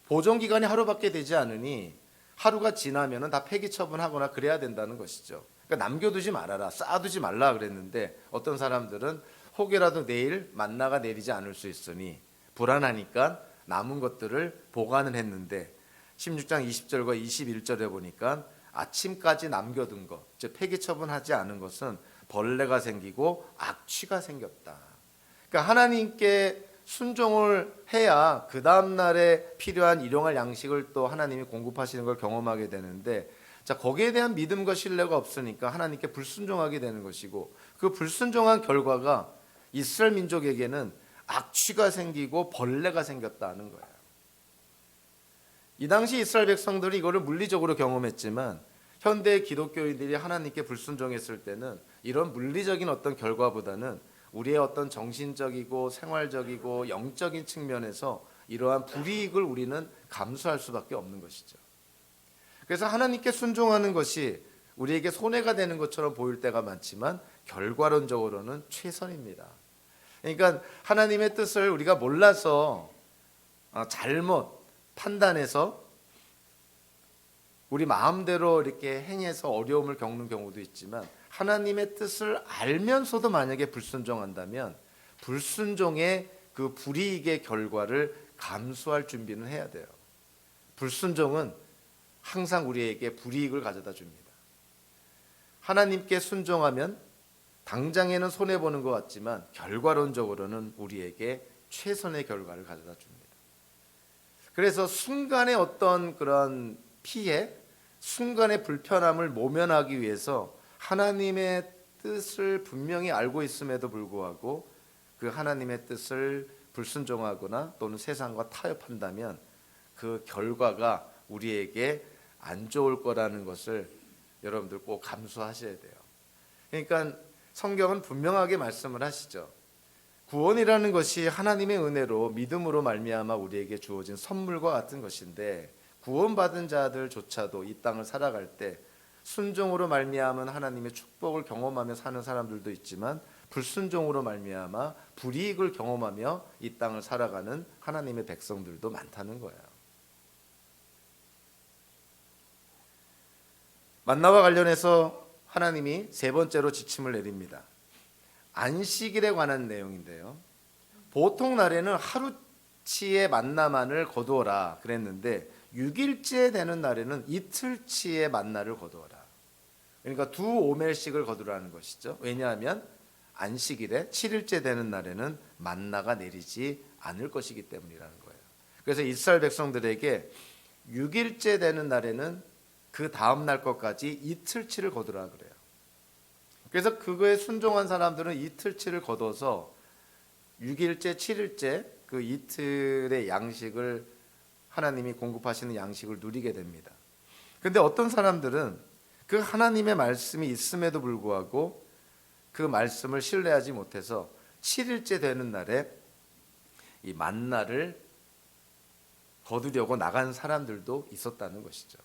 A: 보존기간이 하루밖에 되지 않으니 하루가 지나면 다 폐기 처분하거나 그래야 된다는 것이죠. 그러니까 남겨두지 말아라, 쌓아두지 말라 그랬는데, 어떤 사람들은 혹여라도 내일 만나가 내리지 않을 수 있으니 불안하니까 남은 것들을 보관을 했는데, 16장 20절과 21절에 보니까 아침까지 남겨둔 것, 즉 폐기 처분하지 않은 것은 벌레가 생기고 악취가 생겼다. 그러니까 하나님께 순종을 해야 그 다음 날에 필요한 일용할 양식을 또 하나님이 공급하시는 걸 경험하게 되는데, 거기에 대한 믿음과 신뢰가 없으니까 하나님께 불순종하게 되는 것이고, 그 불순종한 결과가 이스라엘 민족에게는 악취가 생기고 벌레가 생겼다는 거예요. 이 당시 이스라엘 백성들이 이거를 물리적으로 경험했지만, 현대 기독교인들이 하나님께 불순종했을 때는 이런 물리적인 어떤 결과보다는 우리의 어떤 정신적이고 생활적이고 영적인 측면에서 이러한 불이익을 우리는 감수할 수밖에 없는 것이죠. 그래서 하나님께 순종하는 것이 우리에게 손해가 되는 것처럼 보일 때가 많지만 결과론적으로는 최선입니다. 그러니까 하나님의 뜻을 우리가 몰라서 잘못 판단해서 우리 마음대로 이렇게 행해서 어려움을 겪는 경우도 있지만, 하나님의 뜻을 알면서도 만약에 불순종한다면 불순종의 그 불이익의 결과를 감수할 준비는 해야 돼요. 불순종은 항상 우리에게 불이익을 가져다 줍니다. 하나님께 순종하면 당장에는 손해보는 것 같지만 결과론적으로는 우리에게 최선의 결과를 가져다 줍니다. 그래서 순간의 어떤 그런 피해, 순간의 불편함을 모면하기 위해서 하나님의 뜻을 분명히 알고 있음에도 불구하고 그 하나님의 뜻을 불순종하거나 또는 세상과 타협한다면 그 결과가 우리에게 안 좋을 거라는 것을 여러분들 꼭 감수하셔야 돼요. 그러니까 성경은 분명하게 말씀을 하시죠. 구원이라는 것이 하나님의 은혜로 믿음으로 말미암아 우리에게 주어진 선물과 같은 것인데 구원받은 자들조차도 이 땅을 살아갈 때 순종으로 말미암은 하나님의 축복을 경험하며 사는 사람들도 있지만 불순종으로 말미암아 불이익을 경험하며 이 땅을 살아가는 하나님의 백성들도 많다는 거예요. 만나와 관련해서 하나님이 세 번째로 지침을 내립니다. 안식일에 관한 내용인데요. 보통 날에는 하루치의 만나만을 거두어라 그랬는데 6일째 되는 날에는 이틀치의 만나를 거두어라. 그러니까 두 오멜씩을 거두라는 것이죠. 왜냐하면 안식일에 7일째 되는 날에는 만나가 내리지 않을 것이기 때문이라는 거예요. 그래서 이스라엘 백성들에게 6일째 되는 날에는 그 다음 날 것까지 이틀치를 거두라 그래요. 그래서 그거에 순종한 사람들은 이틀치를 거둬서 6일째, 7일째 그 이틀의 양식을 하나님이 공급하시는 양식을 누리게 됩니다. 그런데 어떤 사람들은 그 하나님의 말씀이 있음에도 불구하고 그 말씀을 신뢰하지 못해서 7일째 되는 날에 이 만나를 거두려고 나간 사람들도 있었다는 것이죠.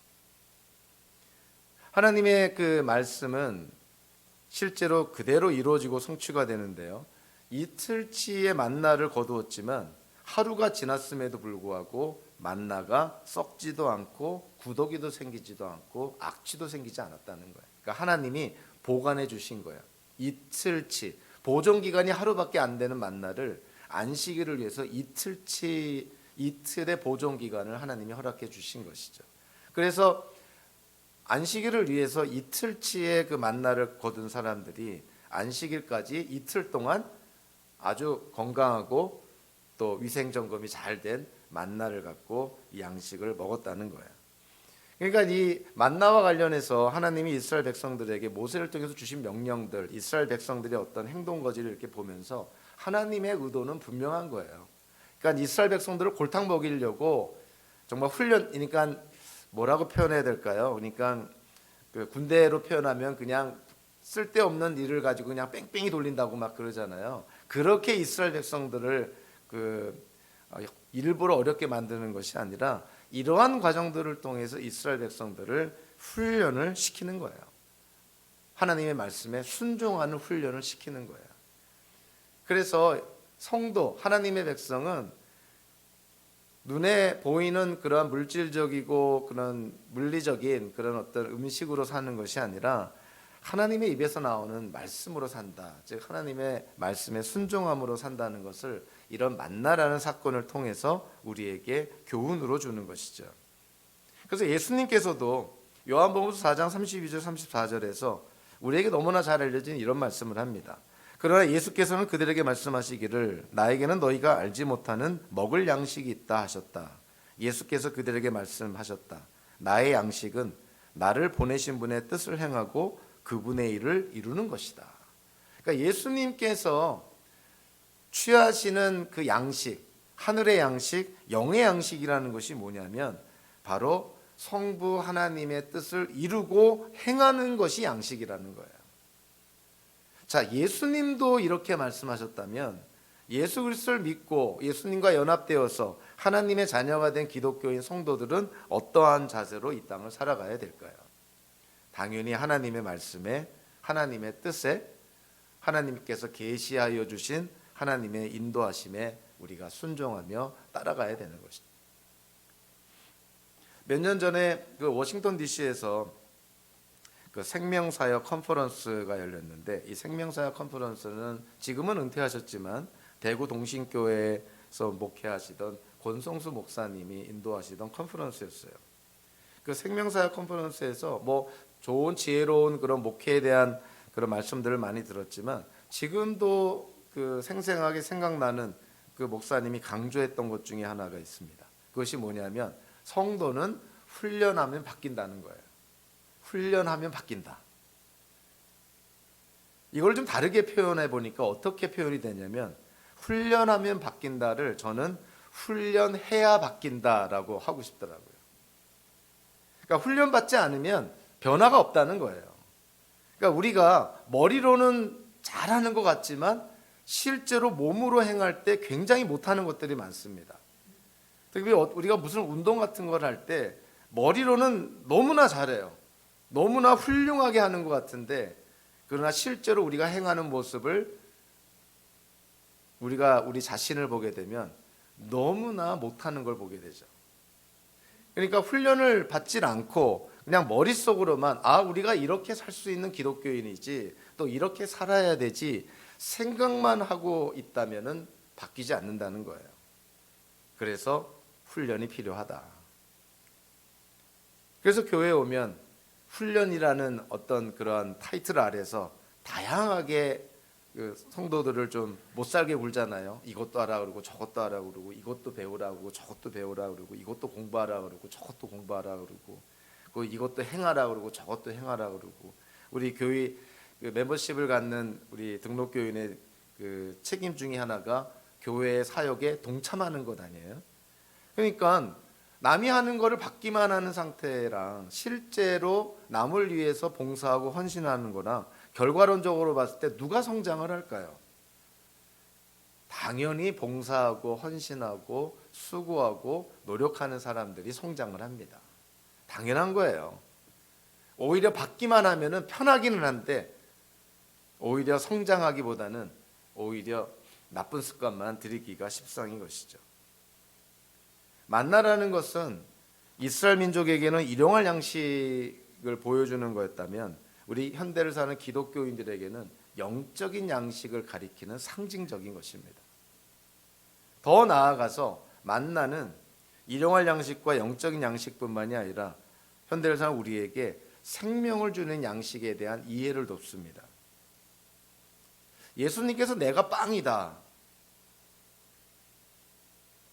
A: 하나님의 그 말씀은 실제로 그대로 이루어지고 성취가 되는데요. 이틀치의 만나를 거두었지만 하루가 지났음에도 불구하고 만나가 썩지도 않고 구더기도 생기지도 않고 악취도 생기지 않았다는 거예요. 그러니까 하나님이 보관해 주신 거예요. 이틀치, 보존 기간이 하루밖에 안 되는 만나를 안식일을 위해서 이틀의 보존 기간을 하나님이 허락해 주신 것이죠. 그래서 안식일을 위해서 이틀치의 그 만나를 거둔 사람들이 안식일까지 이틀 동안 아주 건강하고 또 위생 점검이 잘 된 만나를 갖고 이 양식을 먹었다는 거예요. 그러니까 이 만나와 관련해서 하나님이 이스라엘 백성들에게 모세를 통해서 주신 명령들, 이스라엘 백성들의 어떤 행동 거지를 이렇게 보면서 하나님의 의도는 분명한 거예요. 그러니까 이스라엘 백성들을 골탕 먹이려고 정말 훈련이니까 뭐라고 표현해야 될까요? 그러니까 그 군대로 표현하면 그냥 쓸데없는 일을 가지고 그냥 뺑뺑이 돌린다고 막 그러잖아요. 그렇게 이스라엘 백성들을 일부러 어렵게 만드는 것이 아니라 이러한 과정들을 통해서 이스라엘 백성들을 훈련을 시키는 거예요. 하나님의 말씀에 순종하는 훈련을 시키는 거예요. 그래서 성도, 하나님의 백성은 눈에 보이는 그런 물질적이고 그런 물리적인 그런 어떤 음식으로 사는 것이 아니라 하나님의 입에서 나오는 말씀으로 산다. 즉 하나님의 말씀에 순종함으로 산다는 것을 이런 만나라는 사건을 통해서 우리에게 교훈으로 주는 것이죠. 그래서 예수님께서도 요한복음 4장 32절 34절에서 우리에게 너무나 잘 알려진 이런 말씀을 합니다. 그러나 예수께서는 그들에게 말씀하시기를 나에게는 너희가 알지 못하는 먹을 양식이 있다 하셨다. 예수께서 그들에게 말씀하셨다. 나의 양식은 나를 보내신 분의 뜻을 행하고 그분의 일을 이루는 것이다. 그러니까 예수님께서 취하시는 그 양식, 하늘의 양식, 영의 양식이라는 것이 뭐냐면 바로 성부 하나님의 뜻을 이루고 행하는 것이 양식이라는 거예요. 자, 예수님도 이렇게 말씀하셨다면 예수 그리스도를 믿고 예수님과 연합되어서 하나님의 자녀가 된 기독교인 성도들은 어떠한 자세로 이 땅을 살아가야 될까요? 당연히 하나님의 말씀에, 하나님의 뜻에, 하나님께서 계시하여 주신 하나님의 인도하심에 우리가 순종하며 따라가야 되는 것이죠. 몇 년 전에 그 워싱턴 DC에서 그 생명사역 컨퍼런스가 열렸는데 이 생명사역 컨퍼런스는 지금은 은퇴하셨지만 대구 동신교회에서 목회하시던 권성수 목사님이 인도하시던 컨퍼런스였어요. 그 생명사역 컨퍼런스에서 뭐 좋은 지혜로운 그런 목회에 대한 그런 말씀들을 많이 들었지만 지금도 그 생생하게 생각나는 그 목사님이 강조했던 것 중에 하나가 있습니다. 그것이 뭐냐면 성도는 훈련하면 바뀐다는 거예요. 훈련하면 바뀐다. 이걸 좀 다르게 표현해 보니까 어떻게 표현이 되냐면 훈련하면 바뀐다를 저는 훈련해야 바뀐다라고 하고 싶더라고요. 그러니까 훈련받지 않으면 변화가 없다는 거예요. 그러니까 우리가 머리로는 잘하는 것 같지만 실제로 몸으로 행할 때 굉장히 못하는 것들이 많습니다. 특히 우리가 무슨 운동 같은 걸 할 때 머리로는 너무나 잘해요. 너무나 훌륭하게 하는 것 같은데 그러나 실제로 우리가 행하는 모습을 우리가 우리 자신을 보게 되면 너무나 못하는 걸 보게 되죠. 그러니까 훈련을 받질 않고 그냥 머릿속으로만 우리가 이렇게 살 수 있는 기독교인이지 또 이렇게 살아야 되지 생각만 하고 있다면은 바뀌지 않는다는 거예요. 그래서 훈련이 필요하다. 그래서 교회에 오면 훈련이라는 어떤 그러한 타이틀 아래서 다양하게 그 성도들을 좀 못살게 굴잖아요. 이것도 하라 그러고 저것도 하라 그러고 이것도 배우라 그러고 저것도 배우라 그러고 이것도 공부하라 그러고 저것도 공부하라 그러고 그 이것도 행하라 그러고 저것도 행하라 그러고 우리 교회 그 멤버십을 갖는 우리 등록교인의 그 책임 중에 하나가 교회의 사역에 동참하는 것 아니에요? 그러니까 남이 하는 거를 받기만 하는 상태랑 실제로 남을 위해서 봉사하고 헌신하는 거랑 결과론적으로 봤을 때 누가 성장을 할까요? 당연히 봉사하고 헌신하고 수고하고 노력하는 사람들이 성장을 합니다. 당연한 거예요. 오히려 받기만 하면은 편하기는 한데 오히려 성장하기보다는 오히려 나쁜 습관만 들이기가 십상인 것이죠. 만나라는 것은 이스라엘 민족에게는 일용할 양식을 보여주는 거였다면 우리 현대를 사는 기독교인들에게는 영적인 양식을 가리키는 상징적인 것입니다. 더 나아가서 만나는 일용할 양식과 영적인 양식뿐만이 아니라 현대를 사는 우리에게 생명을 주는 양식에 대한 이해를 돕습니다. 예수님께서 내가 빵이다.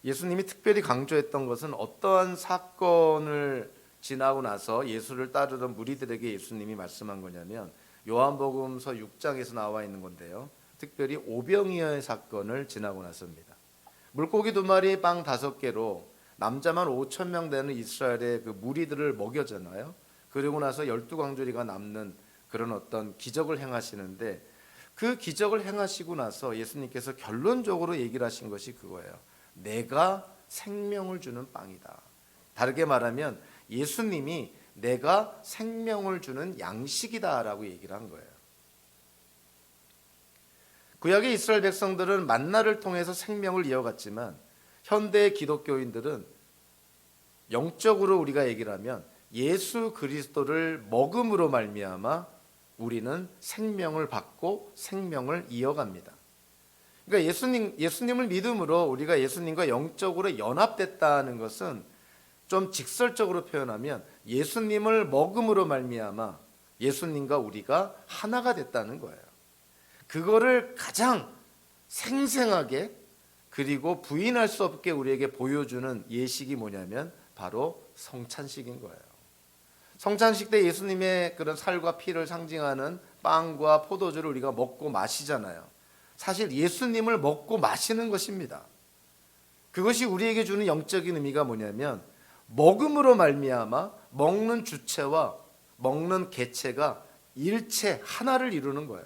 A: 예수님이 특별히 강조했던 것은 어떠한 사건을 지나고 나서 예수를 따르던 무리들에게 예수님이 말씀한 거냐면 요한복음서 6장에서 나와 있는 건데요. 특별히 오병이어의 사건을 지나고 나서입니다. 물고기 2마리 빵 5개로 남자만 5,000명 되는 이스라엘의 그 무리들을 먹여잖아요. 그리고 나서 12광주리가 남는 그런 어떤 기적을 행하시는데 그 기적을 행하시고 나서 예수님께서 결론적으로 얘기를 하신 것이 그거예요. 내가 생명을 주는 빵이다. 다르게 말하면 예수님이 내가 생명을 주는 양식이다라고 얘기를 한 거예요. 구약의 이스라엘 백성들은 만나를 통해서 생명을 이어갔지만 현대 기독교인들은 영적으로 우리가 얘기를 하면 예수 그리스도를 먹음으로 말미암아 우리는 생명을 받고 생명을 이어갑니다. 그러니까 예수님을 믿음으로 우리가 예수님과 영적으로 연합됐다는 것은 좀 직설적으로 표현하면 예수님을 먹음으로 말미암아 예수님과 우리가 하나가 됐다는 거예요. 그거를 가장 생생하게 그리고 부인할 수 없게 우리에게 보여주는 예식이 뭐냐면 바로 성찬식인 거예요. 성찬식 때 예수님의 그런 살과 피를 상징하는 빵과 포도주를 우리가 먹고 마시잖아요. 사실 예수님을 먹고 마시는 것입니다. 그것이 우리에게 주는 영적인 의미가 뭐냐면 먹음으로 말미암아 먹는 주체와 먹는 개체가 일체 하나를 이루는 거예요.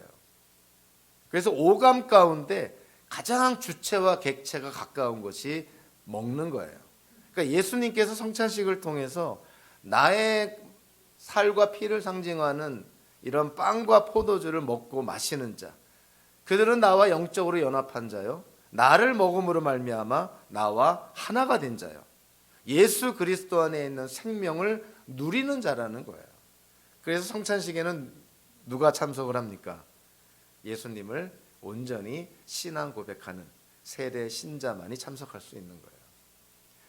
A: 그래서 오감 가운데 가장 주체와 객체가 가까운 것이 먹는 거예요. 그러니까 예수님께서 성찬식을 통해서 나의 살과 피를 상징하는 이런 빵과 포도주를 먹고 마시는 자, 그들은 나와 영적으로 연합한 자요, 나를 먹음으로 말미암아 나와 하나가 된 자요, 예수 그리스도 안에 있는 생명을 누리는 자라는 거예요. 그래서 성찬식에는 누가 참석을 합니까? 예수님을 온전히 신앙 고백하는 세례 신자만이 참석할 수 있는 거예요.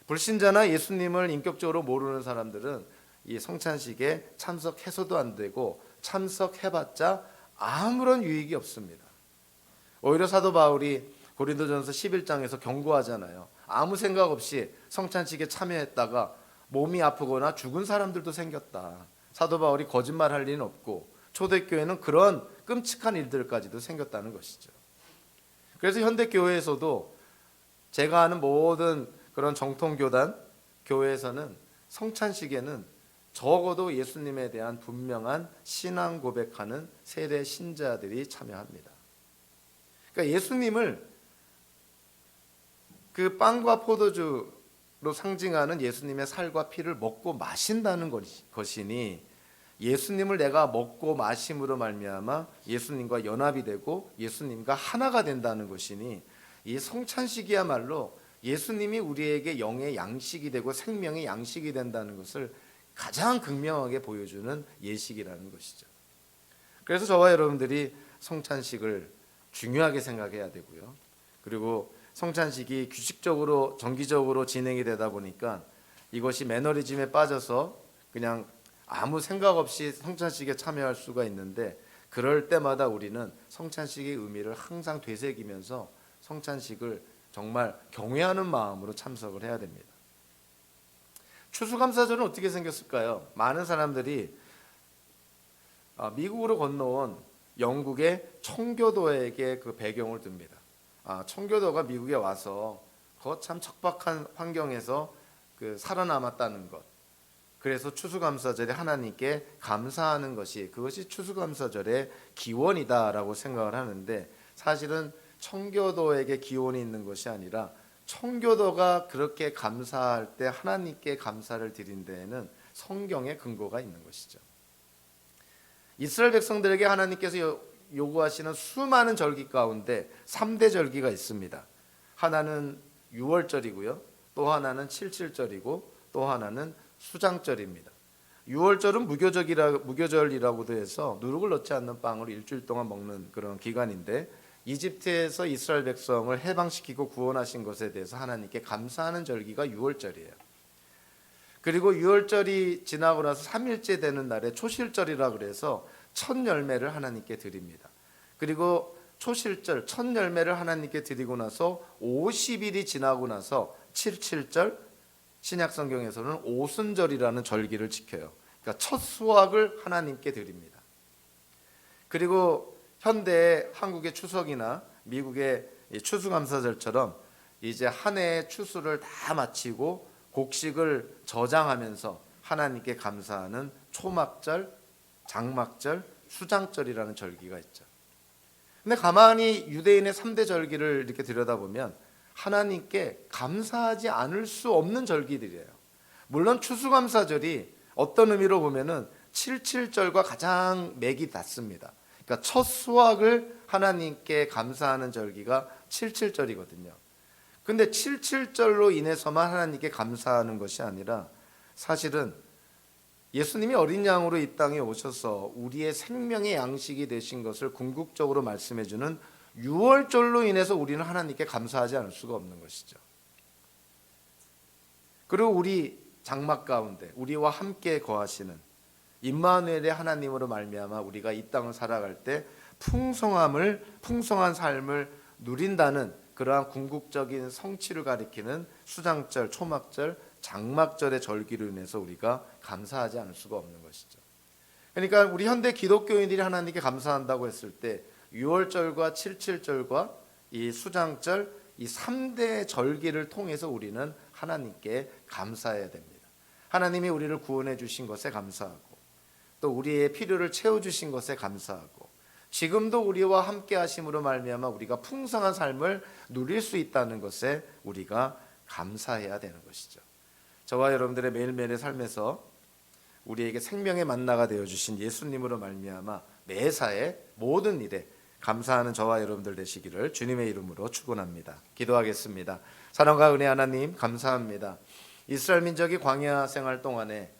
A: 불신자나 예수님을 인격적으로 모르는 사람들은 이 성찬식에 참석해서도 안 되고 참석해봤자 아무런 유익이 없습니다. 오히려 사도 바울이 고린도전서 11장에서 경고하잖아요. 아무 생각 없이 성찬식에 참여했다가 몸이 아프거나 죽은 사람들도 생겼다. 사도 바울이 거짓말할 리는 없고 초대교회는 그런 끔찍한 일들까지도 생겼다는 것이죠. 그래서 현대교회에서도 제가 아는 모든 그런 정통교단 교회에서는 성찬식에는 적어도 예수님에 대한 분명한 신앙 고백하는 세례 신자들이 참여합니다. 그러니까 예수님을 그 빵과 포도주로 상징하는 예수님의 살과 피를 먹고 마신다는 것이니 예수님을 내가 먹고 마심으로 말미암아 예수님과 연합이 되고 예수님과 하나가 된다는 것이니 이 성찬식이야말로 예수님이 우리에게 영의 양식이 되고 생명의 양식이 된다는 것을 가장 극명하게 보여주는 예식이라는 것이죠. 그래서 저와 여러분들이 성찬식을 중요하게 생각해야 되고요. 그리고 성찬식이 규칙적으로 정기적으로 진행이 되다 보니까 이것이 매너리즘에 빠져서 그냥 아무 생각 없이 성찬식에 참여할 수가 있는데 그럴 때마다 우리는 성찬식의 의미를 항상 되새기면서 성찬식을 정말 경외하는 마음으로 참석을 해야 됩니다. 추수감사절은 어떻게 생겼을까요? 많은 사람들이 미국으로 건너온 영국의 청교도에게 그 배경을 듭니다. 청교도가 미국에 와서 참 척박한 환경에서 그 살아남았다는 것. 그래서 추수감사절에 하나님께 감사하는 것이 그것이 추수감사절의 기원이다라고 생각을 하는데 사실은 청교도에게 기원이 있는 것이 아니라 청교도가 그렇게 감사할 때 하나님께 감사를 드린 데에는 성경의 근거가 있는 것이죠. 이스라엘 백성들에게 하나님께서 요구하시는 수많은 절기 가운데 3대 절기가 있습니다. 하나는 유월절이고요. 또 하나는 칠칠절이고 또 하나는 수장절입니다. 유월절은 무교절이라고도 해서 누룩을 넣지 않는 빵을 일주일 동안 먹는 그런 기간인데 이집트에서 이스라엘 백성을 해방시키고 구원하신 것에 대해서 하나님께 감사하는 절기가 유월절이에요. 그리고 유월절이 지나고 나서 3일째 되는 날에 초실절이라 그래서 첫 열매를 하나님께 드립니다. 그리고 초실절 첫 열매를 하나님께 드리고 나서 50일이 지나고 나서 칠칠절 신약 성경에서는 오순절이라는 절기를 지켜요. 그러니까 첫 수확을 하나님께 드립니다. 그리고 현대 한국의 추석이나 미국의 추수감사절처럼 이제 한 해의 추수를 다 마치고 곡식을 저장하면서 하나님께 감사하는 초막절, 장막절, 수장절이라는 절기가 있죠. 근데 가만히 유대인의 3대 절기를 이렇게 들여다보면 하나님께 감사하지 않을 수 없는 절기들이에요. 물론 추수감사절이 어떤 의미로 보면은 칠칠절과 가장 맥이 닿습니다. 그러니까 첫 수확을 하나님께 감사하는 절기가 칠칠절이거든요. 근데 칠칠절로 인해서만 하나님께 감사하는 것이 아니라 사실은 예수님이 어린 양으로 이 땅에 오셔서 우리의 생명의 양식이 되신 것을 궁극적으로 말씀해주는 유월절로 인해서 우리는 하나님께 감사하지 않을 수가 없는 것이죠. 그리고 우리 장막 가운데 우리와 함께 거하시는 임마누엘의 하나님으로 말미암아 우리가 이 땅을 살아갈 때 풍성한 삶을 누린다는 그러한 궁극적인 성취를 가리키는 수장절, 초막절, 장막절의 절기로 인해서 우리가 감사하지 않을 수가 없는 것이죠. 그러니까 우리 현대 기독교인들이 하나님께 감사한다고 했을 때 유월절과 칠칠절과 이 수장절 이 3대 절기를 통해서 우리는 하나님께 감사해야 됩니다. 하나님이 우리를 구원해 주신 것에 감사하고 또 우리의 필요를 채워주신 것에 감사하고 지금도 우리와 함께 하심으로 말미암아 우리가 풍성한 삶을 누릴 수 있다는 것에 우리가 감사해야 되는 것이죠. 저와 여러분들의 매일매일의 삶에서 우리에게 생명의 만나가 되어주신 예수님으로 말미암아 매사에 모든 일에 감사하는 저와 여러분들 되시기를 주님의 이름으로 축원합니다. 기도하겠습니다. 사랑과 은혜 하나님 감사합니다. 이스라엘 민족이 광야 생활 동안에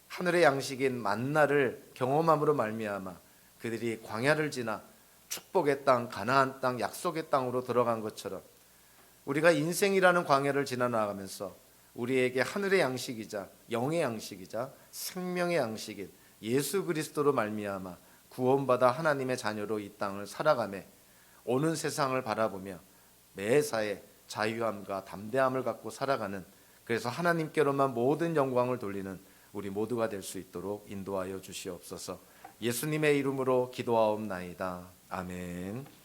A: 하늘의 양식인 만나를 경험함으로 말미암아 그들이 광야를 지나 축복의 땅, 가나안 땅, 약속의 땅으로 들어간 것처럼 우리가 인생이라는 광야를 지나 나가면서 우리에게 하늘의 양식이자 영의 양식이자 생명의 양식인 예수 그리스도로 말미암아 구원받아 하나님의 자녀로 이 땅을 살아가며 오는 세상을 바라보며 매사에 자유함과 담대함을 갖고 살아가는, 그래서 하나님께로만 모든 영광을 돌리는 우리 모두가 될 수 있도록 인도하여 주시옵소서. 예수님의 이름으로 기도하옵나이다. 아멘.